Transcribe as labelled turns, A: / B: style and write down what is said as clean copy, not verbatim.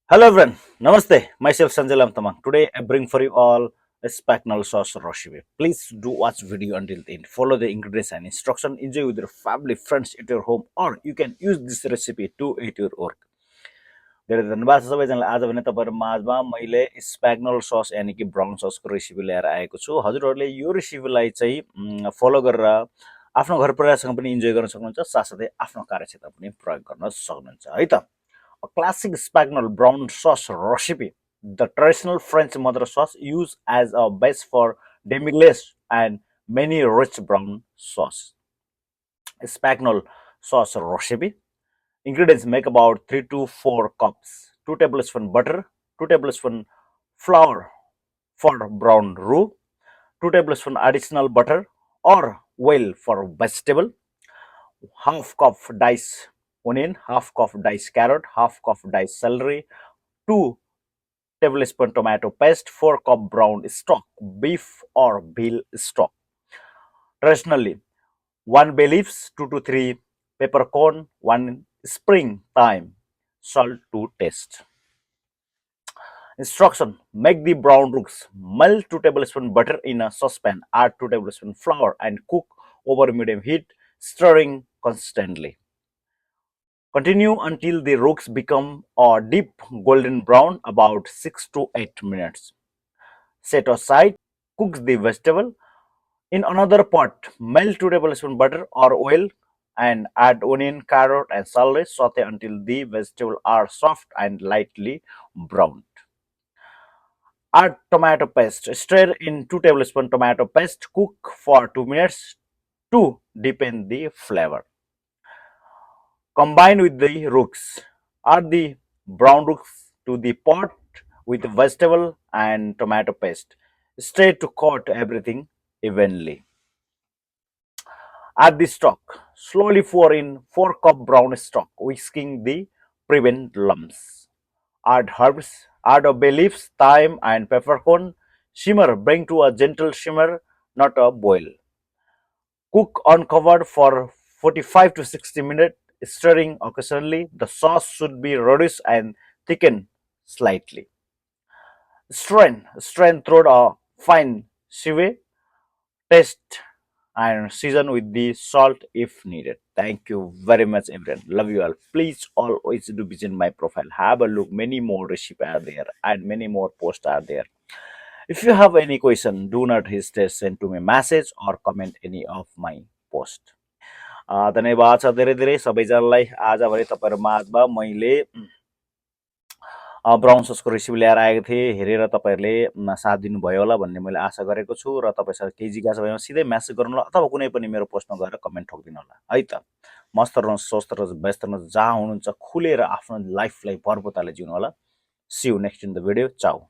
A: Hello everyone, Namaste. Myself Sanjay Lamtamang. Today I bring for you all a Espagnole sauce recipe. Please do watch video until the end. Follow the ingredients and instruction. Enjoy with your family, friends at your home, or you can use this recipe to eat your work. धेरै धन्यवाद छ सबैजनालाई आज भने तपाईँहरू माझमा मैले स्प्याग्नल सस यानि कि ब्राउन ससको रेसिपी लिएर आएको छु। हजुरहरूले यो रेसिपीलाई चाहिँ फलो गरेर आफ्नो घर परिवारसँग पनि इन्जोय गर्न सक्नुहुन्छ, साथसाथै आफ्नो कार्यक्षेत्रमा पनि प्रयोग गर्न सक्नुहुन्छ है त। A classic Spagnol brown sauce recipe, the traditional French mother sauce used as a base for demi-glace and many rich brown sauce. Spagnol sauce recipe. Ingredients make about 3 to 4 cups. 2 tablespoon butter, 2 tablespoon flour for brown roux, 2 tablespoon additional butter or oil for vegetable, half cup diced onion, half cup diced carrot, half cup diced celery, 2 tablespoon tomato paste, 4 cup brown stock, beef or veal stock. Traditionally, 1 bay leaves, 2 to 3 peppercorn, 1 spring thyme, salt to taste. Instruction: make the brown roux. Melt 2 tablespoon butter in a saucepan. Add 2 tablespoon flour and cook over medium heat, stirring constantly. Continue until the roux become a deep golden brown, about 6 to 8 minutes. Set aside. Cook the vegetable. In another pot, melt 2 tablespoon butter or oil and add onion, carrot and celery. Saute until the vegetables are soft and lightly browned. Add tomato paste. Stir in 2 tablespoon tomato paste. Cook for 2 minutes to deepen the flavor. Combine with the roux. Add the brown roux to the pot with vegetable and tomato paste. Stir to coat everything evenly. Add the stock. Slowly pour in 4 cup brown stock, whisking the prevent lumps. Add herbs. Add a bay leaves, thyme and peppercorn. Simmer. Bring to a gentle simmer, not a boil. Cook uncovered for 45 to 60 minutes, stirring occasionally. The sauce should be reduced and thickened slightly. Strain through a fine sieve. Taste and season with the salt if needed. Thank you very much, everyone. Love you all. Please always do visit my profile. Have a look. Many more recipes are there and many more posts are there. If you have any question, do not hesitate send to me message or comment any of my post. धन्यवाद छ धेरै धेरै सबैजनालाई। आजभरि तपाईँहरू माझमा मैले brown ससको recipe ल्याएर आएको थिएँ। हेरेर तपाईँहरूले साथ दिनुभयो होला भन्ने मैले आशा गरेको छु र तपाईँसँग केही जिज्ञासा भएमा सिधै म्यासेज गर्नु होला अथवा कुनै पनि मेरो पोस्टमा गएर कमेन्ट ठोकिदिनु होला है त। मस्त रहनुहोस्, स्वस्थ रहनुहोस्, व्यस्त रहनुहोस्, जहाँ हुनुहुन्छ खुलेर आफ्नो लाइफलाई भरपुताले जिउनु होला। See you next in the video. Chou.